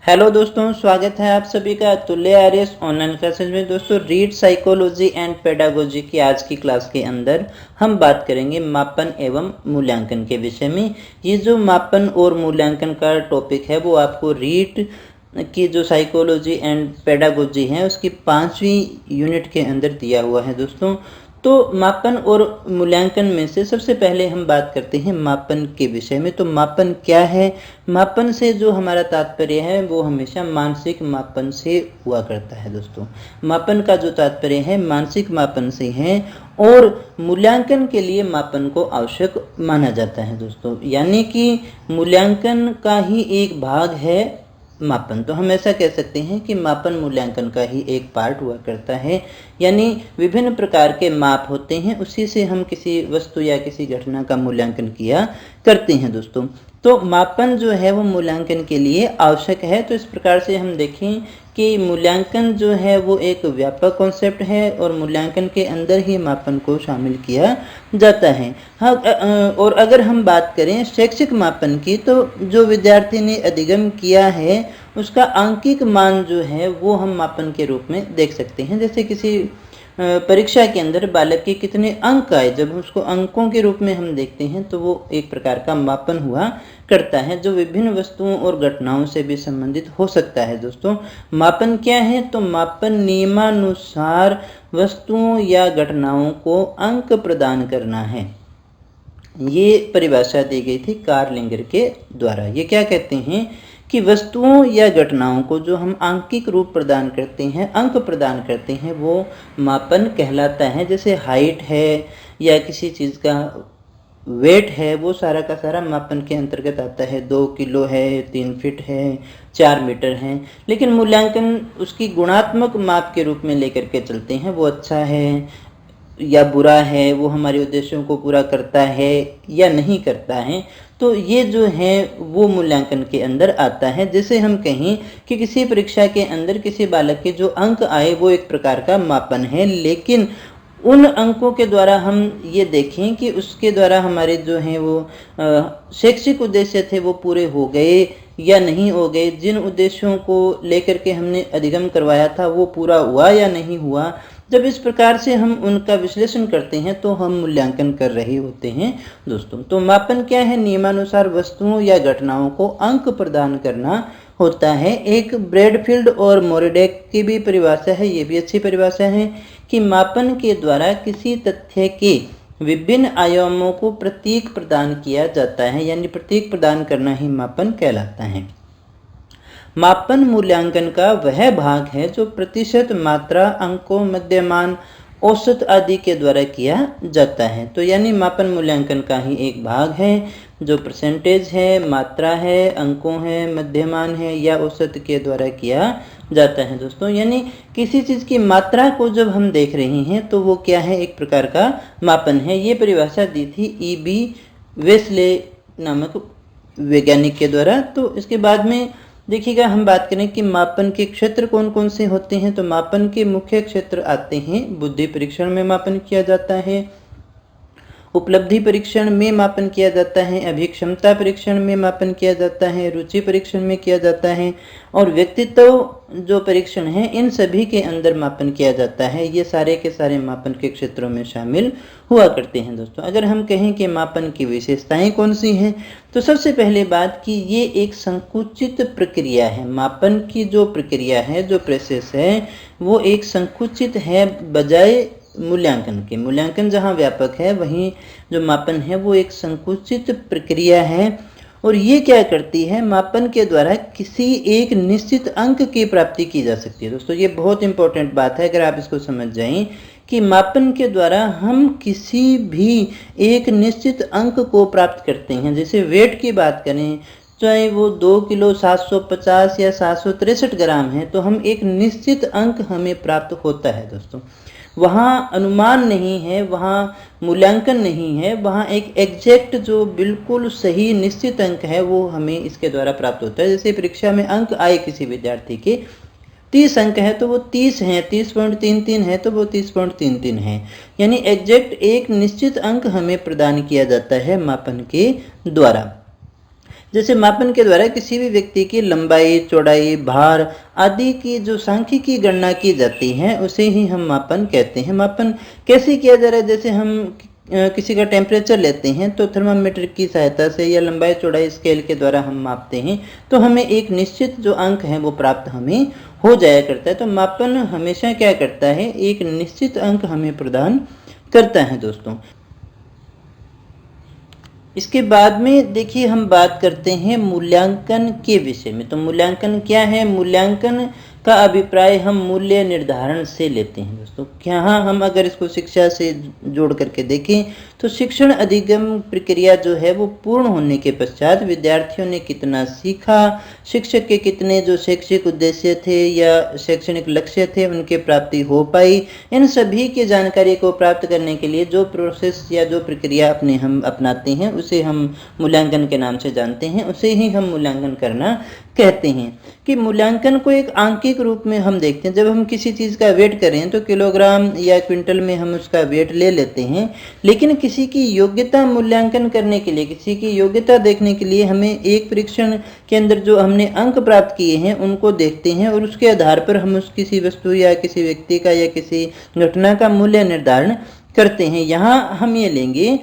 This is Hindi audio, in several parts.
हेलो दोस्तों, स्वागत है आप सभी का तुल्य आर्यस ऑनलाइन क्लासेज में। दोस्तों, रीड साइकोलॉजी एंड पेडागोजी की आज की क्लास के अंदर हम बात करेंगे मापन एवं मूल्यांकन के विषय में। ये जो मापन और मूल्यांकन का टॉपिक है वो आपको रीड की जो साइकोलॉजी एंड पेडागोजी है उसकी 5वीं यूनिट के अंदर दिया हुआ है। दोस्तों, तो मापन और मूल्यांकन में से सबसे पहले हम बात करते हैं मापन के विषय में। तो मापन क्या है? मापन से जो हमारा तात्पर्य है वो हमेशा मानसिक मापन से हुआ करता है। दोस्तों, मापन का जो तात्पर्य है मानसिक मापन से है और मूल्यांकन के लिए मापन को आवश्यक माना जाता है। दोस्तों, यानी कि मूल्यांकन का ही एक भाग है मापन। तो हम ऐसा कह सकते हैं कि मापन मूल्यांकन का ही एक पार्ट हुआ करता है। यानी विभिन्न प्रकार के माप होते हैं, उसी से हम किसी वस्तु या किसी घटना का मूल्यांकन किया करते हैं। दोस्तों, तो मापन जो है वो मूल्यांकन के लिए आवश्यक है। तो इस प्रकार से हम देखें कि मूल्यांकन जो है वो एक व्यापक कॉन्सेप्ट है और मूल्यांकन के अंदर ही मापन को शामिल किया जाता है। हाँ, और अगर हम बात करें शैक्षिक मापन की, तो जो विद्यार्थी ने अधिगम किया है उसका आंकिक मान जो है वो हम मापन के रूप में देख सकते हैं। जैसे किसी परीक्षा के अंदर बालक के कितने अंक आए, जब उसको अंकों के रूप में हम देखते हैं तो वो एक प्रकार का मापन हुआ करता है, जो विभिन्न वस्तुओं और घटनाओं से भी संबंधित हो सकता है। दोस्तों, मापन क्या है? तो मापन नियमानुसार वस्तुओं या घटनाओं को अंक प्रदान करना है। ये परिभाषा दी गई थी कार्ल लिंगर के द्वारा। ये क्या कहते हैं कि वस्तुओं या घटनाओं को जो हम आंकिक रूप प्रदान करते हैं, अंक प्रदान करते हैं, वो मापन कहलाता है। जैसे हाइट है या किसी चीज़ का वेट है, वो सारा का सारा मापन के अंतर्गत आता है। 2 किलो है, 3 फीट है, 4 मीटर है। लेकिन मूल्यांकन उसकी गुणात्मक माप के रूप में लेकर के चलते हैं, वो अच्छा है या बुरा है, वो हमारे उद्देश्यों को पूरा करता है या नहीं करता है। तो ये जो है वो मूल्यांकन के अंदर आता है। जैसे हम कहें कि किसी परीक्षा के अंदर किसी बालक के जो अंक आए वो एक प्रकार का मापन है, लेकिन उन अंकों के द्वारा हम ये देखें कि उसके द्वारा हमारे जो हैं वो शैक्षिक उद्देश्य थे वो पूरे हो गए या नहीं हो गए, जिन उद्देश्यों को लेकर के हमने अधिगम करवाया था वो पूरा हुआ या नहीं हुआ। जब इस प्रकार से हम उनका विश्लेषण करते हैं तो हम मूल्यांकन कर रहे होते हैं। दोस्तों, तो मापन क्या है? नियमानुसार वस्तुओं या घटनाओं को अंक प्रदान करना होता है। एक ब्रैडफील्ड और मोरेडेक की भी परिभाषा है, ये भी अच्छी परिभाषा है कि मापन के द्वारा किसी तथ्य के विभिन्न आयामों को प्रतीक प्रदान किया जाता है, यानी प्रतीक प्रदान करना ही मापन कहलाता है। मापन मूल्यांकन का वह भाग है जो प्रतिशत, मात्रा, अंकों, मध्यमान, औसत आदि के द्वारा किया जाता है। तो यानी मापन मूल्यांकन का ही एक भाग है जो परसेंटेज है, मात्रा है, अंकों है, मध्यमान है या औसत के द्वारा किया जाता है। दोस्तों, यानी किसी चीज़ की मात्रा को जब हम देख रहे हैं तो वो क्या है? एक प्रकार का मापन है। ये परिभाषा दी थी E.B. वेस्ले नामक वैज्ञानिक के द्वारा। तो इसके बाद में देखिएगा, हम बात करें कि मापन के क्षेत्र कौन कौन से होते हैं। तो मापन के मुख्य क्षेत्र आते हैं। बुद्धि परीक्षण में मापन किया जाता है, उपलब्धि परीक्षण में मापन किया जाता है, अभिक्षमता परीक्षण में मापन किया जाता है, रुचि परीक्षण में किया जाता है और व्यक्तित्व जो परीक्षण है, इन सभी के अंदर मापन किया जाता है। ये सारे के सारे मापन के क्षेत्रों में शामिल हुआ करते हैं। दोस्तों, अगर हम कहें कि मापन की विशेषताएं कौन सी हैं, तो सबसे पहले बात कि ये एक संकुचित प्रक्रिया है। मापन की जो प्रक्रिया है, जो प्रोसेस है, वो एक संकुचित है बजाय मूल्यांकन के। मूल्यांकन जहाँ व्यापक है, वहीं जो मापन है वो एक संकुचित प्रक्रिया है। और ये क्या करती है? मापन के द्वारा किसी एक निश्चित अंक की प्राप्ति की जा सकती है। दोस्तों, ये बहुत इंपॉर्टेंट बात है। अगर आप इसको समझ जाएं कि मापन के द्वारा हम किसी भी एक निश्चित अंक को प्राप्त करते हैं। जैसे वेट की बात करें, चाहे वो 2 किलो 750 या 763 ग्राम है, तो हम एक निश्चित अंक हमें प्राप्त होता है। दोस्तों, वहाँ अनुमान नहीं है, वहाँ मूल्यांकन नहीं है, वहाँ एक एग्जैक्ट जो बिल्कुल सही निश्चित अंक है वो हमें इसके द्वारा प्राप्त होता है। जैसे परीक्षा में अंक आए किसी विद्यार्थी के 30 अंक है तो वो 30 हैं, 30.33 है तो वो 30.33 है। यानी एग्जैक्ट एक निश्चित अंक हमें प्रदान किया जाता है मापन के द्वारा। जैसे मापन के द्वारा किसी भी व्यक्ति की लंबाई, चौड़ाई, भार आदि की जो सांख्यिकीय गणना की जाती है उसे ही हम मापन कहते हैं। मापन कैसे किया जा रहा है, जैसे हम किसी का टेम्परेचर लेते हैं तो थर्मामीटर की सहायता से या लंबाई चौड़ाई स्केल के द्वारा हम मापते हैं तो हमें एक निश्चित जो अंक है वो प्राप्त हमें हो जाया करता है। तो मापन हमेशा क्या करता है, एक निश्चित अंक हमें प्रदान करता है दोस्तों। इसके बाद में देखिए हम बात करते हैं मूल्यांकन के विषय में। तो मूल्यांकन क्या है, मूल्यांकन का अभिप्राय हम मूल्य निर्धारण से लेते हैं दोस्तों। यहाँ हम अगर इसको शिक्षा से जोड़ करके देखें तो शिक्षण अधिगम प्रक्रिया जो है वो पूर्ण होने के पश्चात विद्यार्थियों ने कितना सीखा, शिक्षक के कितने जो शैक्षिक उद्देश्य थे या शैक्षणिक लक्ष्य थे उनके प्राप्ति हो पाई, इन सभी की जानकारी को प्राप्त करने के लिए जो प्रोसेस या जो प्रक्रिया हम अपनाते हैं उसे हम मूल्यांकन के नाम से जानते हैं, उसे ही हम मूल्यांकन करना कहते हैं। कि मूल्यांकन को एक आंकिक रूप में हम देखते हैं। जब हम किसी चीज़ का वेट करें तो किलोग्राम या क्विंटल में हम उसका वेट ले लेते हैं, लेकिन किसी की योग्यता मूल्यांकन करने के लिए, किसी की योग्यता देखने के लिए हमें एक परीक्षण के अंदर जो हमने अंक प्राप्त किए हैं उनको देखते हैं और उसके आधार पर हम उस किसी वस्तु या किसी व्यक्ति का या किसी घटना का मूल्य निर्धारण करते हैं। यहाँ हम ये लेंगे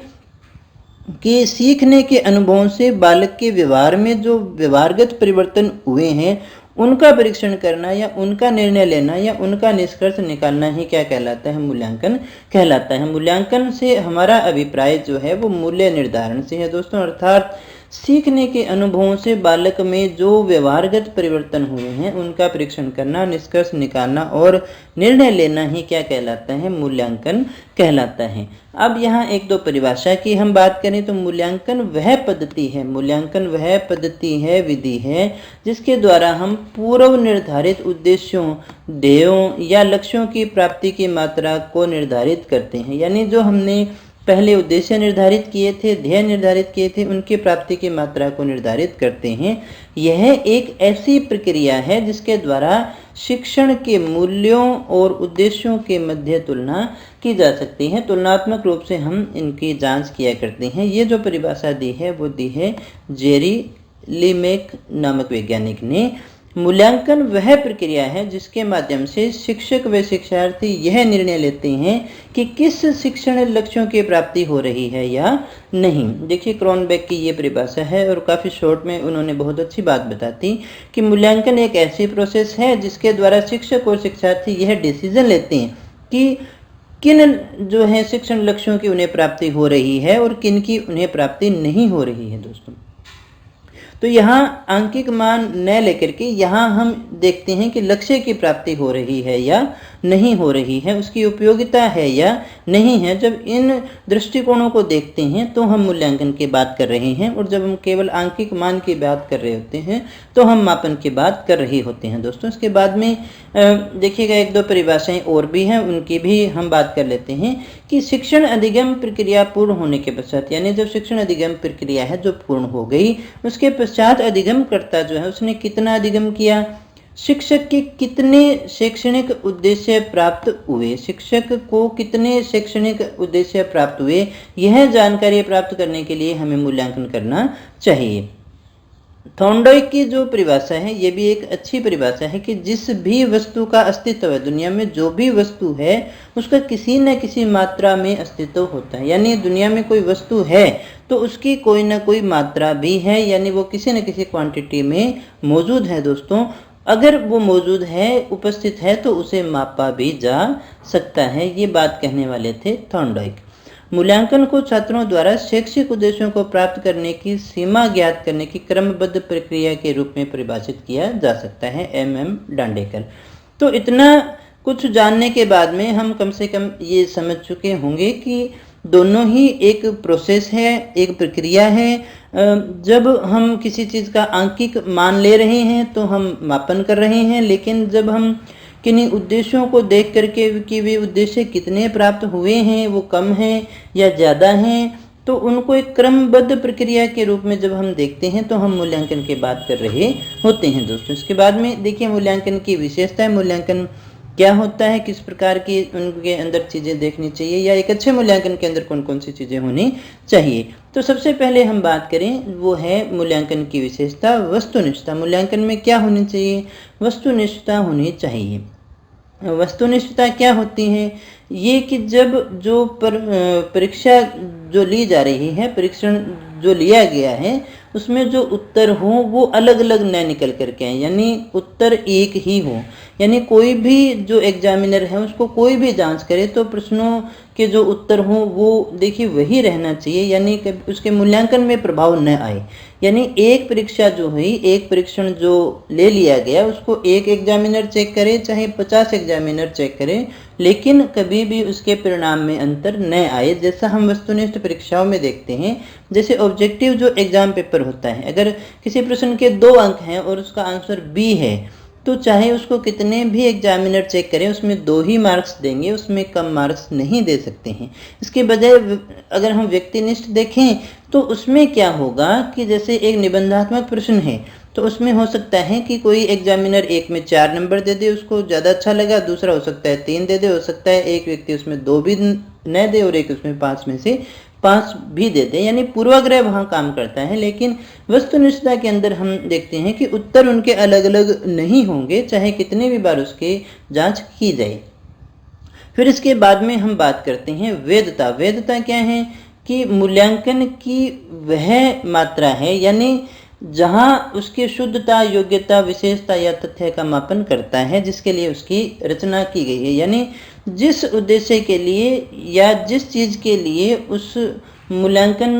कि सीखने के अनुभवों से बालक के व्यवहार में जो व्यवहारगत परिवर्तन हुए हैं उनका परीक्षण करना या उनका निर्णय लेना या उनका निष्कर्ष निकालना ही क्या कहलाता है, मूल्यांकन कहलाता है। मूल्यांकन से हमारा अभिप्राय जो है वो मूल्य निर्धारण से है दोस्तों, अर्थात सीखने के अनुभवों से बालक में जो व्यवहारगत परिवर्तन हुए हैं उनका परीक्षण करना, निष्कर्ष निकालना और निर्णय लेना ही क्या कहलाता है, मूल्यांकन कहलाता है। अब यहाँ एक दो परिभाषा की हम बात करें तो मूल्यांकन वह पद्धति है, मूल्यांकन वह पद्धति है, विधि है जिसके द्वारा हम पूर्व निर्धारित उद्देश्यों, ध्येयों या लक्ष्यों की प्राप्ति की मात्रा को निर्धारित करते हैं। यानी जो हमने पहले उद्देश्य निर्धारित किए थे, ध्येय निर्धारित किए थे, उनकी प्राप्ति की मात्रा को निर्धारित करते हैं। यह एक ऐसी प्रक्रिया है जिसके द्वारा शिक्षण के मूल्यों और उद्देश्यों के मध्य तुलना की जा सकती है। तुलनात्मक रूप से हम इनकी जांच किया करते हैं। ये जो परिभाषा दी है वो दी है जेरी लीमेक नामक वैज्ञानिक ने। मूल्यांकन वह प्रक्रिया है जिसके माध्यम से शिक्षक व शिक्षार्थी यह निर्णय लेते हैं कि किस शिक्षण लक्ष्यों की प्राप्ति हो रही है या नहीं। देखिए क्रॉनबेक की ये परिभाषा है और काफ़ी शॉर्ट में उन्होंने बहुत अच्छी बात बताती कि मूल्यांकन एक ऐसी प्रोसेस है जिसके द्वारा शिक्षक और शिक्षार्थी यह डिसीजन लेते हैं कि किन जो है शिक्षण लक्ष्यों की उन्हें प्राप्ति हो रही है और किन की उन्हें प्राप्ति नहीं हो रही है दोस्तों। तो यहाँ आंकिक मान न लेकर के यहाँ हम देखते हैं कि लक्ष्य की प्राप्ति हो रही है या नहीं हो रही है, उसकी उपयोगिता है या नहीं है। जब इन दृष्टिकोणों को देखते हैं तो हम मूल्यांकन की बात कर रहे हैं, और जब हम केवल आंकिक मान की बात कर रहे होते हैं तो हम मापन की बात कर रहे होते हैं दोस्तों। इसके बाद में देखिएगा एक दो परिभाषाएं और भी हैं, उनकी भी हम बात कर लेते हैं कि शिक्षण अधिगम प्रक्रिया पूर्ण होने के पश्चात, यानी जब शिक्षण अधिगम प्रक्रिया है जो पूर्ण हो गई उसके पश्चात अधिगमकर्ता जो है उसने कितना अधिगम किया, शिक्षक के कितने शैक्षणिक उद्देश्य प्राप्त हुए, शिक्षक को कितने शैक्षणिक उद्देश्य प्राप्त हुए, यह जानकारी प्राप्त करने के लिए हमें मूल्यांकन करना चाहिए। थॉर्नडाइक की जो परिभाषा है ये भी एक अच्छी परिभाषा है कि जिस भी वस्तु का अस्तित्व है, दुनिया में जो भी वस्तु है उसका किसी न किसी मात्रा में अस्तित्व होता है। यानी दुनिया में कोई वस्तु है तो उसकी कोई ना कोई मात्रा भी है, यानी वो किसी न किसी क्वांटिटी में मौजूद है दोस्तों। अगर वो मौजूद है, उपस्थित है, तो उसे मापा भी जा सकता है। ये बात कहने वाले थे थॉर्नडाइक। मूल्यांकन को छात्रों द्वारा शैक्षिक उद्देश्यों को प्राप्त करने की सीमा ज्ञात करने की क्रमबद्ध प्रक्रिया के रूप में परिभाषित किया जा सकता है, MM डांडेकर। तो इतना कुछ जानने के बाद में हम कम से कम ये समझ चुके होंगे कि दोनों ही एक प्रोसेस है, एक प्रक्रिया है। जब हम किसी चीज़ का आंकिक मान ले रहे हैं तो हम मापन कर रहे हैं, लेकिन जब हम किन्हीं उद्देश्यों को देख करके कि वे उद्देश्य कितने प्राप्त हुए हैं, वो कम हैं या ज़्यादा हैं, तो उनको एक क्रमबद्ध प्रक्रिया के रूप में जब हम देखते हैं तो हम मूल्यांकन की बात कर रहे होते हैं दोस्तों। इसके बाद में देखिए मूल्यांकन की विशेषताएं, मूल्यांकन क्या होता है, किस प्रकार की उनके अंदर चीज़ें देखनी चाहिए, या एक अच्छे मूल्यांकन के अंदर कौन कौन सी चीज़ें होनी चाहिए। तो सबसे पहले हम बात करें वो है मूल्यांकन की विशेषता, वस्तुनिष्ठता। मूल्यांकन में क्या होनी चाहिए, वस्तुनिष्ठता होनी चाहिए। वस्तुनिष्ठता क्या होती है, ये कि जब जो परीक्षा जो ली जा रही है, परीक्षण जो लिया गया है, उसमें जो उत्तर हो वो अलग अलग न निकल करके आए, यानी उत्तर एक ही हो। यानी कोई भी जो एग्जामिनर है उसको कोई भी जांच करे तो प्रश्नों के जो उत्तर हो वो देखिए वही रहना चाहिए, यानी कि उसके मूल्यांकन में प्रभाव न आए। यानी एक परीक्षा जो हुई, एक परीक्षण जो ले लिया गया, उसको एक एग्जामिनर चेक करे चाहे 50 एग्जामिनर चेक करे, लेकिन कभी भी उसके परिणाम में अंतर न आए। जैसा हम वस्तुनिष्ठ परीक्षाओं में देखते हैं, जैसे ऑब्जेक्टिव जो एग्जाम पेपर होता है, अगर किसी प्रश्न के 2 अंक हैं और उसका आंसर बी है, तो चाहे उसको कितने भी एग्जामिनर चेक करें उसमें 2 ही मार्क्स देंगे, उसमें कम मार्क्स नहीं दे सकते हैं। इसके बजाय अगर हम व्यक्तिनिष्ठ देखें तो उसमें क्या होगा कि जैसे एक निबंधात्मक प्रश्न है, तो उसमें हो सकता है कि कोई एग्जामिनर एक में 4 नंबर दे दे, उसको ज़्यादा अच्छा लगा, दूसरा हो सकता है 3 दे दे, हो सकता है एक व्यक्ति उसमें 2 भी न दे और एक उसमें 5 में से 5 भी दे दे, यानी पूर्वाग्रह वहाँ काम करता है। लेकिन वस्तुनिष्ठता के अंदर हम देखते हैं कि उत्तर उनके अलग अलग नहीं होंगे, चाहे कितने भी बार उसकी जांच की जाए। फिर इसके बाद में हम बात करते हैं वैधता। वैधता क्या है कि मूल्यांकन की वह मात्रा है, यानी जहाँ उसकी शुद्धता, योग्यता, विशेषता या तथ्य का मापन करता है जिसके लिए उसकी रचना की गई है। यानी जिस उद्देश्य के लिए या जिस चीज़ के लिए उस मूल्यांकन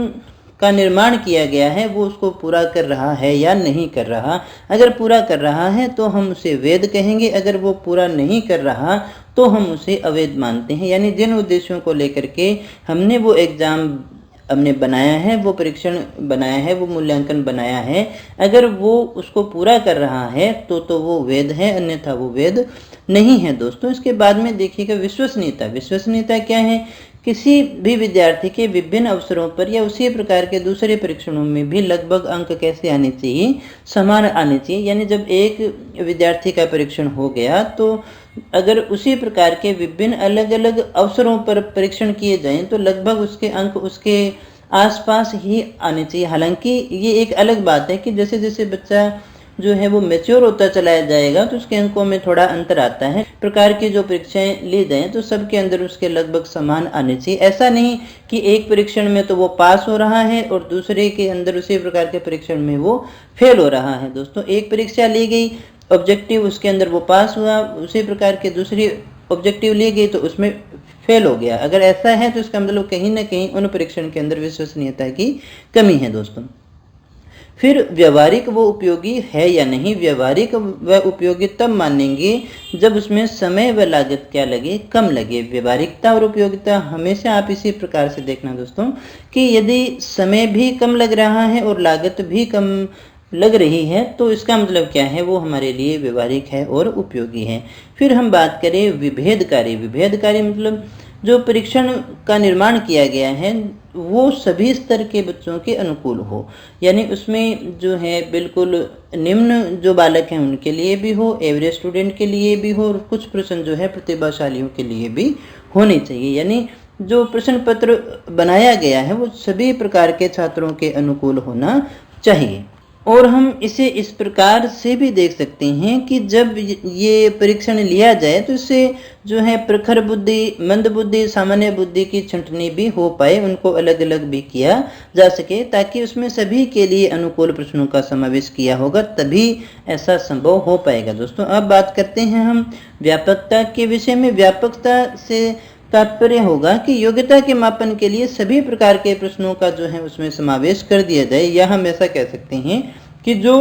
का निर्माण किया गया है वो उसको पूरा कर रहा है या नहीं कर रहा। अगर पूरा कर रहा है तो हम उसे वैध कहेंगे, अगर वो पूरा नहीं कर रहा तो हम उसे अवैध मानते हैं। यानी जिन उद्देश्यों को लेकर के हमने वो एग्ज़ाम हमने बनाया है, वो परीक्षण बनाया है, वो मूल्यांकन बनाया है, अगर वो उसको पूरा कर रहा है तो वो वैध है, अन्यथा वो वैध नहीं है। दोस्तों इसके बाद में देखिएगा विश्वसनीयता। विश्वसनीयता क्या है, किसी भी विद्यार्थी के विभिन्न अवसरों पर या उसी प्रकार के दूसरे परीक्षणों में भी लगभग अंक कैसे आने चाहिए, समान आने चाहिए। यानी जब एक विद्यार्थी का परीक्षण हो गया तो अगर उसी प्रकार के विभिन्न अलग अलग अवसरों पर परीक्षण किए जाएं तो लगभग उसके अंक उसके आसपास ही आने चाहिए। हालांकि ये एक अलग बात है कि जैसे जैसे बच्चा जो है वो मैच्योर होता चला जाएगा तो उसके अंकों में थोड़ा अंतर आता है। प्रकार की जो परीक्षाएं ली जाएं तो सबके अंदर उसके लगभग समान आने चाहिए। ऐसा नहीं कि एक परीक्षण में तो वो पास हो रहा है और दूसरे के अंदर उसी प्रकार के परीक्षण में वो फेल हो रहा है। दोस्तों एक परीक्षा ली गई ऑब्जेक्टिव, उसके अंदर वो पास हुआ, उसी प्रकार के दूसरी ऑब्जेक्टिव ली गई तो उसमें फेल हो गया। अगर ऐसा है तो इसका मतलब कहीं ना कहीं उन परीक्षण के अंदर विश्वसनीयता की कमी है। दोस्तों फिर व्यवहारिक वो उपयोगी है या नहीं। व्यवहारिक व उपयोगी तब मानेंगे जब उसमें समय व लागत क्या लगे, कम लगे। व्यवहारिकता और उपयोगिता हमेशा आप इसी प्रकार से देखना दोस्तों कि यदि समय भी कम लग रहा है और लागत भी कम लग रही है तो इसका मतलब क्या है, वो हमारे लिए व्यवहारिक है और उपयोगी है। फिर हम बात करें विभेदकारी। विभेदकारी मतलब जो परीक्षण का निर्माण किया गया है वो सभी स्तर के बच्चों के अनुकूल हो, यानी उसमें जो है बिल्कुल निम्न जो बालक हैं उनके लिए भी हो, एवरेज स्टूडेंट के लिए भी हो और कुछ प्रश्न जो है प्रतिभाशालियों के लिए भी होने चाहिए। यानी जो प्रश्न पत्र बनाया गया है वो सभी प्रकार के छात्रों के अनुकूल होना चाहिए। और हम इसे इस प्रकार से भी देख सकते हैं कि जब ये परीक्षण लिया जाए तो इससे जो है प्रखर बुद्धि, मंद बुद्धि, सामान्य बुद्धि की छंटनी भी हो पाए, उनको अलग अलग भी किया जा सके ताकि उसमें सभी के लिए अनुकूल प्रश्नों का समावेश किया होगा, तभी ऐसा संभव हो पाएगा। दोस्तों अब बात करते हैं हम व्यापकता के विषय में। व्यापकता से तात्पर्य होगा कि योग्यता के मापन के लिए सभी प्रकार के प्रश्नों का जो है उसमें समावेश कर दिया जाए, या हम ऐसा कह सकते हैं कि जो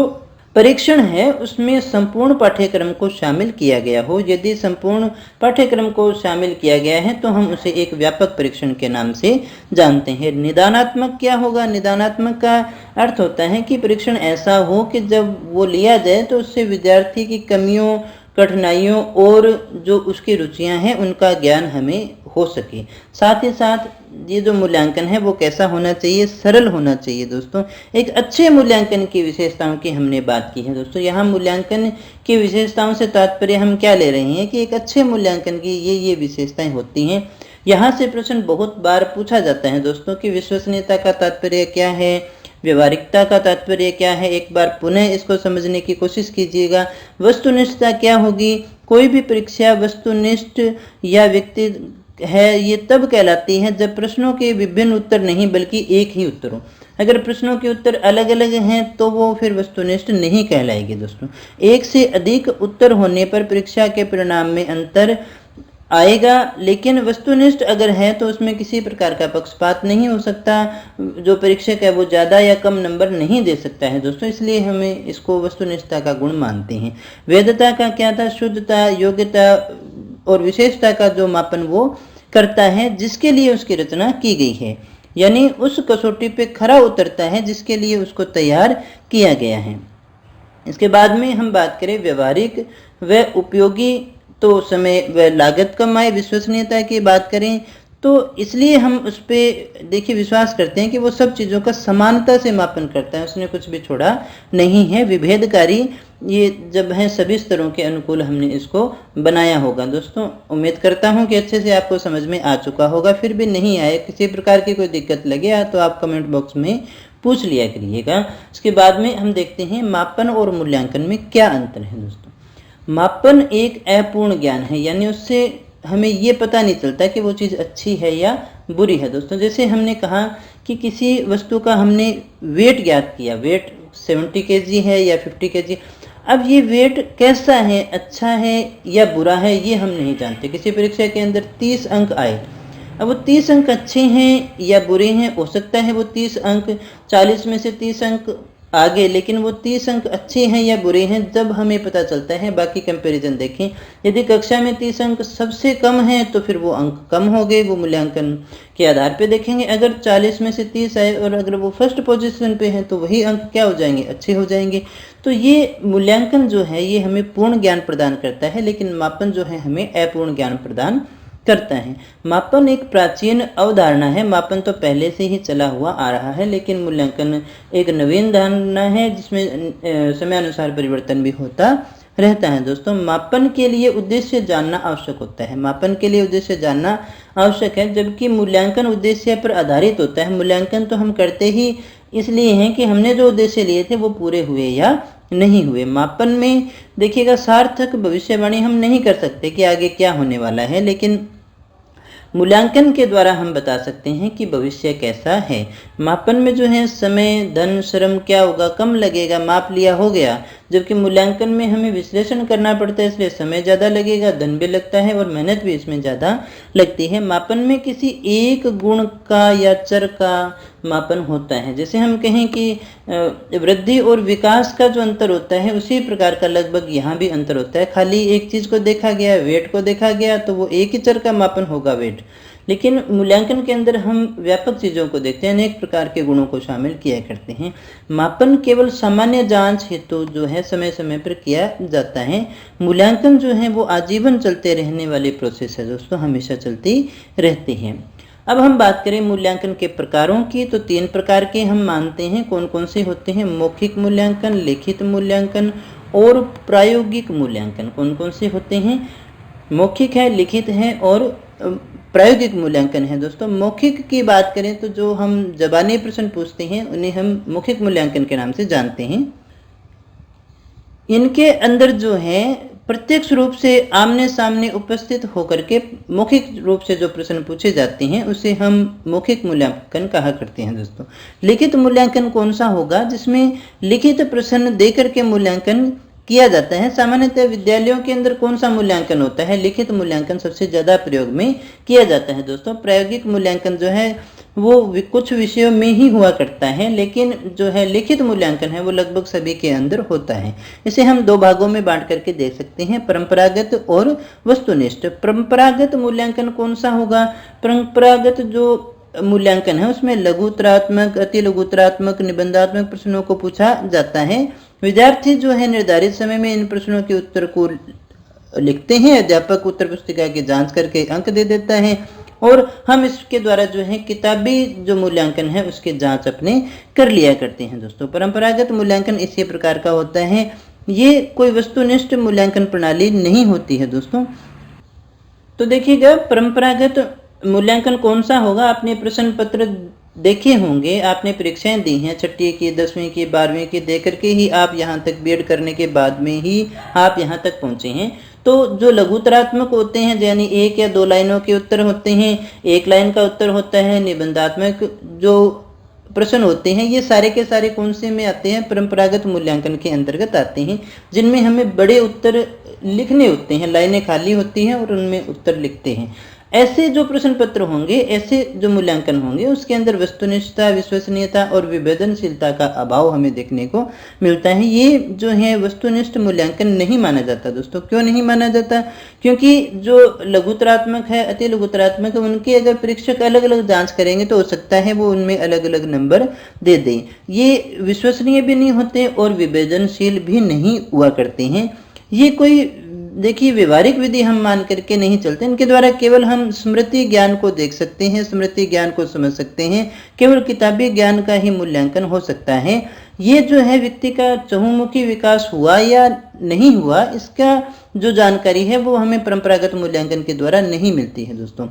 परीक्षण है उसमें संपूर्ण पाठ्यक्रम को शामिल किया गया हो। यदि संपूर्ण पाठ्यक्रम को शामिल किया गया है तो हम उसे एक व्यापक परीक्षण के नाम से जानते हैं। निदानात्मक क्या होगा, निदानात्मक का अर्थ होता है कि परीक्षण ऐसा हो कि जब वो लिया जाए तो उससे विद्यार्थी की कमियों, कठिनाइयों और जो उसकी रुचियां हैं उनका ज्ञान हमें हो सके। साथ ही साथ ये जो मूल्यांकन है वो कैसा होना चाहिए, सरल होना चाहिए दोस्तों। एक अच्छे मूल्यांकन की विशेषताओं की हमने बात की है दोस्तों। यहाँ मूल्यांकन की विशेषताओं से तात्पर्य हम क्या ले रहे हैं कि एक अच्छे मूल्यांकन की ये विशेषताएं होती हैं। यहाँ से प्रश्न बहुत बार पूछा जाता है दोस्तों कि विश्वसनीयता का तात्पर्य क्या है, व्यवहारिकता का तात्पर्य क्या है। एक बार पुनः इसको समझने की कोशिश कीजिएगा। वस्तुनिष्ठता क्या होगी, कोई भी परीक्षा वस्तुनिष्ठ या व्यक्ति है ये तब कहलाती है जब प्रश्नों के विभिन्न उत्तर नहीं बल्कि एक ही उत्तर हो। अगर प्रश्नों के उत्तर अलग अलग हैं तो वो फिर वस्तुनिष्ठ नहीं कहलाएगी दोस्तों। एक से अधिक उत्तर होने पर परीक्षा के परिणाम में अंतर आएगा, लेकिन वस्तुनिष्ठ अगर है तो उसमें किसी प्रकार का पक्षपात नहीं हो सकता। जो परीक्षक है वो ज़्यादा या कम नंबर नहीं दे सकता है दोस्तों, इसलिए हमें इसको वस्तुनिष्ठता का गुण मानते हैं। वैधता का क्या था, शुद्धता, योग्यता और विशेषता का जो मापन वो करता है जिसके लिए उसकी रचना की गई है, यानी उस कसौटी पे खरा उतरता है जिसके लिए उसको तैयार किया गया है। इसके बाद में हम बात करें व्यवहारिक व उपयोगी, तो समय व लागत कम आए। विश्वसनीयता की बात करें तो इसलिए हम उस पर देखिए विश्वास करते हैं कि वो सब चीज़ों का समानता से मापन करता है, उसने कुछ भी छोड़ा नहीं है। विभेदकारी, ये जब है सभी स्तरों के अनुकूल हमने इसको बनाया होगा दोस्तों। उम्मीद करता हूँ कि अच्छे से आपको समझ में आ चुका होगा। फिर भी नहीं आए, किसी प्रकार की कोई दिक्कत लगे तो आप कमेंट बॉक्स में पूछ लिया करिएगा। इसके बाद में हम देखते हैं मापन और मूल्यांकन में क्या अंतर है दोस्तों। मापन एक अपूर्ण ज्ञान है, यानी उससे हमें ये पता नहीं चलता कि वो चीज़ अच्छी है या बुरी है दोस्तों। जैसे हमने कहा कि किसी वस्तु का हमने वेट ज्ञात किया, वेट 70 kg है या 50 kg। अब ये वेट कैसा है, अच्छा है या बुरा है, ये हम नहीं जानते। किसी परीक्षा के अंदर 30 अंक आए, अब वो 30 अंक अच्छे हैं या बुरे हैं। हो सकता है वो 30 अंक 40 में से 30 अंक आ गए, लेकिन वो 30 अंक अच्छे हैं या बुरे हैं जब हमें पता चलता है। बाकी कंपैरिजन देखें, यदि कक्षा में 30 अंक सबसे कम हैं तो फिर वो अंक कम हो गए, वो मूल्यांकन के आधार पे देखेंगे। अगर 40 में से 30 आए और अगर वो फर्स्ट पोजीशन पे हैं तो वही अंक क्या हो जाएंगे, अच्छे हो जाएंगे। तो ये मूल्यांकन जो है ये हमें पूर्ण ज्ञान प्रदान करता है, लेकिन मापन जो है हमें अपूर्ण ज्ञान प्रदान करता है। मापन एक प्राचीन अवधारणा है, मापन तो पहले से ही चला हुआ आ रहा है, लेकिन मूल्यांकन एक नवीन धारणा है जिसमें समयानुसार परिवर्तन भी होता रहता है दोस्तों। मापन के लिए उद्देश्य जानना आवश्यक होता है, मापन के लिए उद्देश्य जानना आवश्यक है, जबकि मूल्यांकन उद्देश्य पर आधारित होता है। मूल्यांकन तो हम करते ही इसलिए हैं कि हमने जो उद्देश्य लिए थे वो पूरे हुए या नहीं हुए। मापन में देखिएगा सार्थक भविष्यवाणी हम नहीं कर सकते कि आगे क्या होने वाला है, लेकिन मूल्यांकन के द्वारा हम बता सकते हैं कि भविष्य कैसा है। मापन में जो है समय, धन, श्रम क्या होगा, कम लगेगा, माप लिया हो गया। जबकि मूल्यांकन में हमें विश्लेषण करना पड़ता है, इसलिए समय ज़्यादा लगेगा, धन भी लगता है और मेहनत भी इसमें ज़्यादा लगती है। मापन में किसी एक गुण का या चर का मापन होता है। जैसे हम कहें कि वृद्धि और विकास का जो अंतर होता है उसी प्रकार का लगभग यहाँ भी अंतर होता है। खाली एक चीज़ को देखा गया, वेट को देखा गया तो वो एक ही चर का मापन होगा वेट, लेकिन मूल्यांकन के अंदर हम व्यापक चीज़ों को देखते हैं, अनेक प्रकार के गुणों को शामिल किया करते हैं। मापन केवल सामान्य जांच हेतु जो है समय समय पर किया जाता है। मूल्यांकन जो है वो आजीवन चलते रहने वाली प्रोसेस है दोस्तों, हमेशा चलती रहती है। अब हम बात करें मूल्यांकन के प्रकारों की, तो 3 प्रकार के हम मानते हैं। कौन कौन से होते हैं, मौखिक मूल्यांकन, लिखित मूल्यांकन और प्रायोगिक मूल्यांकन। कौन कौन से होते हैं, मौखिक है, लिखित है और प्रायोगिक मूल्यांकन है दोस्तों। मौखिक की बात करें तो जो हम ज़बानी प्रश्न पूछते हैं उन्हें हम मौखिक मूल्यांकन के नाम से जानते हैं। इनके अंदर जो है प्रत्यक्ष रूप से आमने सामने उपस्थित होकर के मौखिक रूप से जो प्रश्न पूछे जाते हैं उसे हम मौखिक मूल्यांकन कहा करते हैं दोस्तों। लिखित मूल्यांकन कौन सा होगा, जिसमें लिखित प्रश्न देकर के मूल्यांकन किया जाता है। सामान्यतः विद्यालयों के अंदर कौन सा मूल्यांकन होता है, लिखित मूल्यांकन सबसे ज़्यादा प्रयोग में किया जाता है दोस्तों। प्रायोगिक मूल्यांकन जो है वो कुछ विषयों में ही हुआ करता है, लेकिन जो है लिखित मूल्यांकन है वो लगभग सभी के अंदर होता है। इसे हम 2 भागों में बांट करके देख सकते हैं, परंपरागत और वस्तुनिष्ठ। परंपरागत मूल्यांकन कौन सा होगा, परंपरागत जो मूल्यांकन है उसमें लघुत्तरात्मक, अति लघुत्तरात्मक, निबंधात्मक प्रश्नों को पूछा जाता है। विद्यार्थी जो है निर्धारित समय में इन प्रश्नों के उत्तर को लिखते हैं, अध्यापक उत्तर पुस्तिका की जांच करके अंक दे देता है। और हम इसके द्वारा जो है किताबी जो मूल्यांकन है उसकी जांच अपने कर लिया करते हैं दोस्तों। परंपरागत मूल्यांकन इसी प्रकार का होता है, ये कोई वस्तुनिष्ठ मूल्यांकन प्रणाली नहीं होती है दोस्तों। तो देखिएगा परंपरागत मूल्यांकन कौन सा होगा, आपने प्रश्न पत्र देखे होंगे, आपने परीक्षाएं दी हैं 6वीं की, 10वीं की, 12वीं की, दे करके ही आप यहाँ तक बीएड करने के बाद में ही आप यहाँ तक पहुँचे हैं। तो जो लघुत्तरात्मक होते हैं यानी 1 या 2 लाइनों के उत्तर होते हैं, 1 लाइन का उत्तर होता है, निबंधात्मक जो प्रश्न होते हैं ये सारे के सारे कौन से में आते हैं, परंपरागत मूल्यांकन के अंतर्गत आते हैं, जिनमें हमें बड़े उत्तर लिखने होते हैं, लाइनें खाली होती हैं और उनमें उत्तर लिखते हैं। ऐसे जो प्रश्न पत्र होंगे, ऐसे जो मूल्यांकन होंगे उसके अंदर वस्तुनिष्ठता, विश्वसनीयता और विभेदनशीलता का अभाव हमें देखने को मिलता है। ये जो है वस्तुनिष्ठ मूल्यांकन नहीं माना जाता दोस्तों। क्यों नहीं माना जाता? क्योंकि जो लघुत्तरात्मक है, अति लघुत्तरात्मक है, उनके अगर परीक्षक अलग अलग जांच करेंगे तो हो सकता है वो उनमें अलग अलग नंबर दे दें। ये विश्वसनीय भी नहीं होते और विभेदनशील भी नहीं हुआ करते हैं। ये कोई देखिए व्यवहारिक विधि हम मान करके नहीं चलते, इनके द्वारा केवल हम स्मृति ज्ञान को देख सकते हैं, स्मृति ज्ञान को समझ सकते हैं, केवल किताबी ज्ञान का ही मूल्यांकन हो सकता है। ये जो है व्यक्ति का चहुमुखी विकास हुआ या नहीं हुआ, इसका जो जानकारी है वो हमें परंपरागत मूल्यांकन के द्वारा नहीं मिलती है दोस्तों।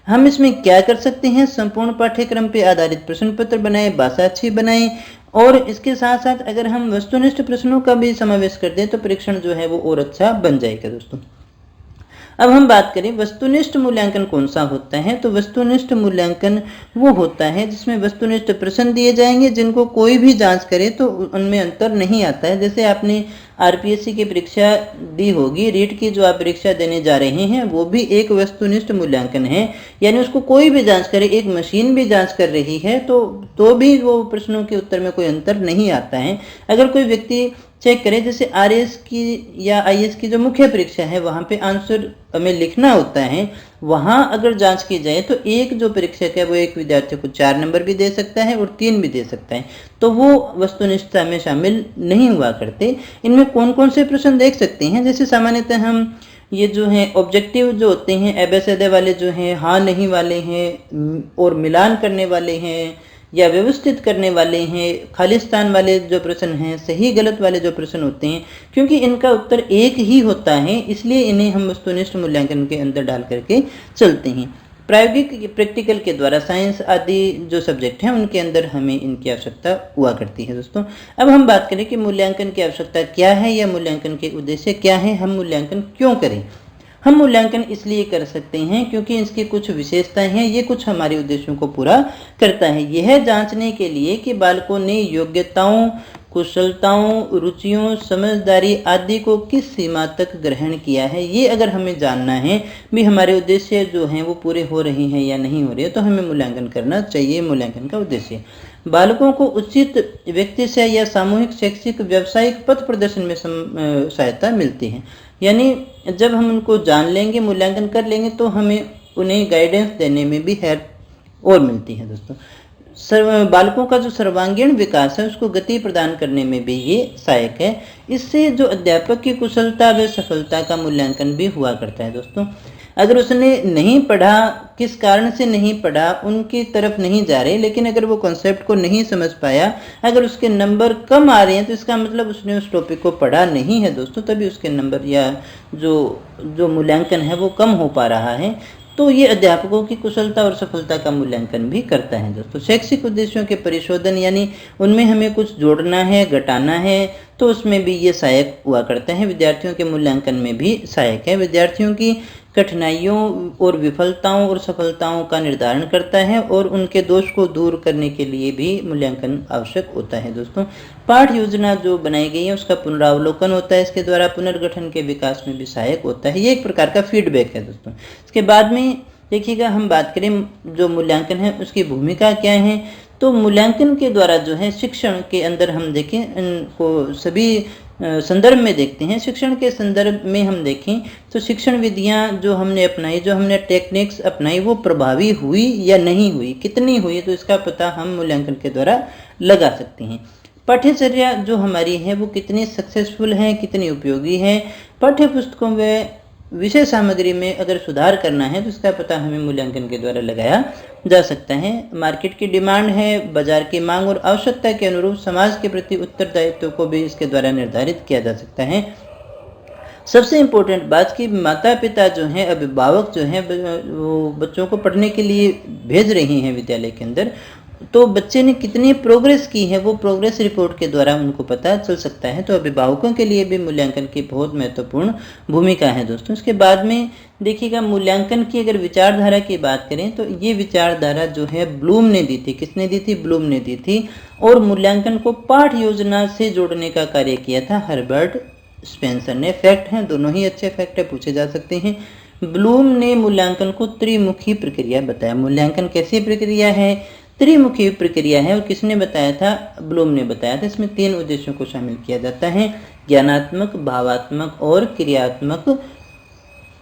हम इसमें क्या कर सकते हैं, संपूर्ण पाठ्यक्रम पे आधारित प्रश्न पत्र बनाएं, भाषा अच्छी बनाएं और इसके साथ साथ अगर हम वस्तुनिष्ठ प्रश्नों का भी समावेश कर दें तो परीक्षण जो है वो और अच्छा बन जाएगा दोस्तों। अब हम बात करें वस्तुनिष्ठ मूल्यांकन कौन सा होता है, तो वस्तुनिष्ठ मूल्यांकन वो होता है जिसमें वस्तुनिष्ठ प्रश्न दिए जाएंगे जिनको कोई भी जांच करे तो उनमें अंतर नहीं आता है। जैसे आपने आरपीएससी की परीक्षा दी होगी, रीट की जो आप परीक्षा देने जा रहे हैं वो भी एक वस्तुनिष्ठ मूल्यांकन है, यानी उसको कोई भी जांच करे, एक मशीन भी जांच कर रही है तो भी वो प्रश्नों के उत्तर में कोई अंतर नहीं आता है। अगर कोई व्यक्ति चेक करें, जैसे आरएस की या आईएएस की जो मुख्य परीक्षा है वहाँ पे आंसर हमें लिखना होता है, वहाँ अगर जांच की जाए तो एक जो परीक्षक है वो एक विद्यार्थी को 4 नंबर भी दे सकता है और 3 भी दे सकता है, तो वो वस्तुनिष्ठता में शामिल नहीं हुआ करते। इनमें कौन कौन से प्रश्न देख सकते हैं, जैसे सामान्यतः हम ये जो हैं ऑब्जेक्टिव जो होते हैं, एबेसेडे वाले जो हैं, हाँ नहीं वाले हैं और मिलान करने वाले हैं या व्यवस्थित करने वाले हैं, खालिस्तान वाले जो प्रश्न हैं, सही गलत वाले जो प्रश्न होते हैं, क्योंकि इनका उत्तर एक ही होता है इसलिए इन्हें हम वस्तुनिष्ठ मूल्यांकन के अंदर डाल करके चलते हैं। प्रायोगिक प्रैक्टिकल के द्वारा साइंस आदि जो सब्जेक्ट हैं उनके अंदर हमें इनकी आवश्यकता हुआ करती है दोस्तों। अब हम बात करें कि मूल्यांकन की आवश्यकता क्या है या मूल्यांकन के उद्देश्य क्या है, हम मूल्यांकन क्यों करें। हम मूल्यांकन इसलिए कर सकते हैं क्योंकि इसकी कुछ विशेषताएं हैं, ये कुछ हमारे उद्देश्यों को पूरा करता है। यह जांचने के लिए कि बालकों ने योग्यताओं, कुशलताओं, रुचियों, समझदारी आदि को किस सीमा तक ग्रहण किया है, ये अगर हमें जानना है भी हमारे उद्देश्य जो हैं वो पूरे हो रहे हैं या नहीं हो रहे, तो हमें मूल्यांकन करना चाहिए। मूल्यांकन का उद्देश्य बालकों को उचित व्यक्तिशय या सामूहिक, शैक्षिक, व्यावसायिक पथ प्रदर्शन में सहायता मिलती है। यानी जब हम उनको जान लेंगे, मूल्यांकन कर लेंगे तो हमें उन्हें गाइडेंस देने में भी हेल्प और मिलती है दोस्तों। बालकों का जो सर्वांगीण विकास है उसको गति प्रदान करने में भी ये सहायक है। इससे जो अध्यापक की कुशलता व सफलता का मूल्यांकन भी हुआ करता है दोस्तों। अगर उसने नहीं पढ़ा, किस कारण से नहीं पढ़ा उनकी तरफ नहीं जा रहे, लेकिन अगर वो कॉन्सेप्ट को नहीं समझ पाया, अगर उसके नंबर कम आ रहे हैं तो इसका मतलब उसने उस टॉपिक को पढ़ा नहीं है दोस्तों, तभी उसके नंबर या जो मूल्यांकन है वो कम हो पा रहा है। तो ये अध्यापकों की कुशलता और सफलता का मूल्यांकन भी करता है दोस्तों। शैक्षिक उद्देश्यों के परिशोधन यानी उनमें हमें कुछ जोड़ना है, घटाना है, तो उसमें भी ये सहायक हुआ करता है। विद्यार्थियों के मूल्यांकन में भी सहायक है। विद्यार्थियों की कठिनाइयों और विफलताओं और सफलताओं का निर्धारण करता है और उनके दोष को दूर करने के लिए भी मूल्यांकन आवश्यक होता है दोस्तों। पाठ योजना जो बनाई गई है उसका पुनरावलोकन होता है, इसके द्वारा पुनर्गठन के विकास में भी सहायक होता है। ये एक प्रकार का फीडबैक है दोस्तों। इसके बाद में देखिएगा हम बात करें जो मूल्यांकन है उसकी भूमिका क्या है, तो मूल्यांकन के द्वारा जो है शिक्षण के अंदर हम देखें इनको सभी संदर्भ में देखते हैं। शिक्षण के संदर्भ में हम देखें तो शिक्षण विधियां जो हमने अपनाई, जो हमने टेक्निक्स अपनाई, वो प्रभावी हुई या नहीं हुई, कितनी हुई, तो इसका पता हम मूल्यांकन के द्वारा लगा सकते हैं। पाठ्यचर्या जो हमारी है वो कितनी सक्सेसफुल है, कितनी उपयोगी है। पाठ्य पुस्तकों व विषय सामग्री में अगर सुधार करना है तो इसका पता हमें मूल्यांकन के द्वारा लगाया जा सकता है। मार्केट की डिमांड है, बाजार की मांग और आवश्यकता के अनुरूप समाज के प्रति उत्तरदायित्व को भी इसके द्वारा निर्धारित किया जा सकता है। सबसे इम्पोर्टेंट बात कि माता पिता जो हैं, अभिभावक जो हैं, वो बच्चों को पढ़ने के लिए भेज रहे हैं विद्यालय के अंदर, तो बच्चे ने कितनी प्रोग्रेस की है वो प्रोग्रेस रिपोर्ट के द्वारा उनको पता चल सकता है। तो अभिभावकों के लिए भी मूल्यांकन की बहुत महत्वपूर्ण भूमिका है दोस्तों। इसके बाद में देखिएगा, मूल्यांकन की अगर विचारधारा की बात करें तो ये विचारधारा जो है ब्लूम ने दी थी। किसने दी थी? ब्लूम ने दी थी। और मूल्यांकन को पाठ योजना से जोड़ने का कार्य किया था हर्बर्ट स्पेंसर ने। फैक्ट हैं, दोनों ही अच्छे फैक्ट है, पूछे जा सकते हैं। ब्लूम ने मूल्यांकन को त्रिमुखी प्रक्रिया बताया। मूल्यांकन कैसी प्रक्रिया है? त्रिमुखी प्रक्रिया है। और किसने बताया था? ब्लूम ने बताया था। इसमें 3 उद्देश्यों को शामिल किया जाता है, ज्ञानात्मक, भावात्मक और क्रियात्मक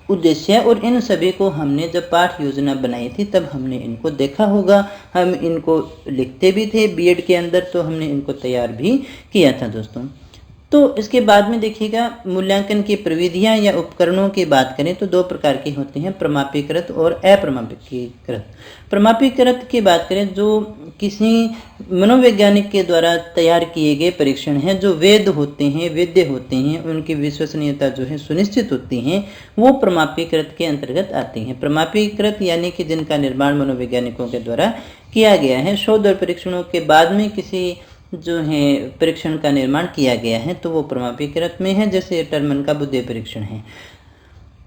उद्देश्य। और इन सभी को हमने जब पाठ योजना बनाई थी तब हमने इनको देखा होगा। हम इनको लिखते भी थे बीएड के अंदर, तो हमने इनको तैयार भी किया था दोस्तों। तो इसके बाद में देखिएगा, मूल्यांकन की प्रविधियां या उपकरणों की बात करें तो 2 प्रकार की होती हैं, प्रमापीकृत और अप्रमापीकृत। प्रमापीकृत की बात करें जो किसी मनोवैज्ञानिक के द्वारा तैयार किए गए परीक्षण हैं, जो वैध होते हैं, उनकी विश्वसनीयता जो है सुनिश्चित होती हैं, वो प्रमापीकृत के अंतर्गत आती हैं। प्रमापीकृत यानी कि जिनका निर्माण मनोवैज्ञानिकों के द्वारा किया गया है। शोध और परीक्षणों के बाद में किसी जो है परीक्षण का निर्माण किया गया है तो वो प्रमापीकृत में है, जैसे टर्मन का बुद्धि परीक्षण है।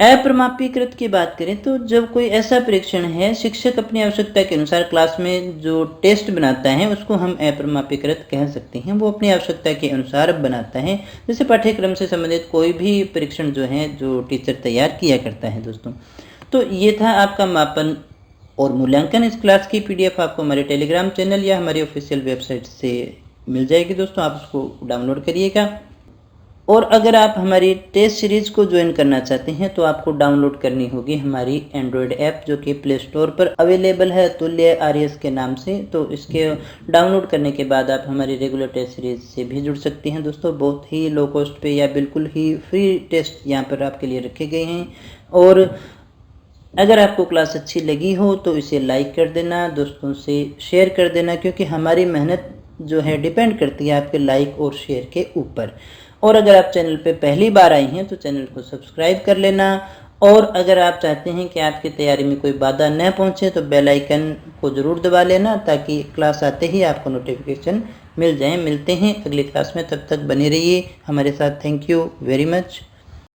अप्रमापीकृत की बात करें तो जब कोई ऐसा परीक्षण है, शिक्षक अपनी आवश्यकता के अनुसार क्लास में जो टेस्ट बनाता है उसको हम अप्रमापीकृत कह सकते हैं। वो अपनी आवश्यकता के अनुसार बनाता है, जैसे पाठ्यक्रम से संबंधित कोई भी परीक्षण जो है जो टीचर तैयार किया करता है दोस्तों। तो ये था आपका मापन और मूल्यांकन। इस क्लास की PDF आपको हमारे टेलीग्राम चैनल या हमारी ऑफिशियल वेबसाइट से मिल जाएगी दोस्तों, आप उसको डाउनलोड करिएगा। और अगर आप हमारी टेस्ट सीरीज को ज्वाइन करना चाहते हैं तो आपको डाउनलोड करनी होगी हमारी एंड्रॉयड ऐप, जो कि प्ले स्टोर पर अवेलेबल है तुल्य RS के नाम से। तो इसके डाउनलोड करने के बाद आप हमारी रेगुलर टेस्ट सीरीज से भी जुड़ सकते हैं दोस्तों। बहुत ही लो कॉस्ट पे या बिल्कुल ही फ्री टेस्ट यहाँ पर आपके लिए रखे गए हैं। और अगर आपको क्लास अच्छी लगी हो तो इसे लाइक कर देना, दोस्तों से शेयर कर देना, क्योंकि हमारी मेहनत जो है डिपेंड करती है आपके लाइक और शेयर के ऊपर। और अगर आप चैनल पे पहली बार आई हैं तो चैनल को सब्सक्राइब कर लेना। और अगर आप चाहते हैं कि आपकी तैयारी में कोई बाधा न पहुंचे तो बेल आइकन को ज़रूर दबा लेना, ताकि क्लास आते ही आपको नोटिफिकेशन मिल जाए। मिलते हैं अगली क्लास में, तब तक बने रहिए हमारे साथ। Thank you very much.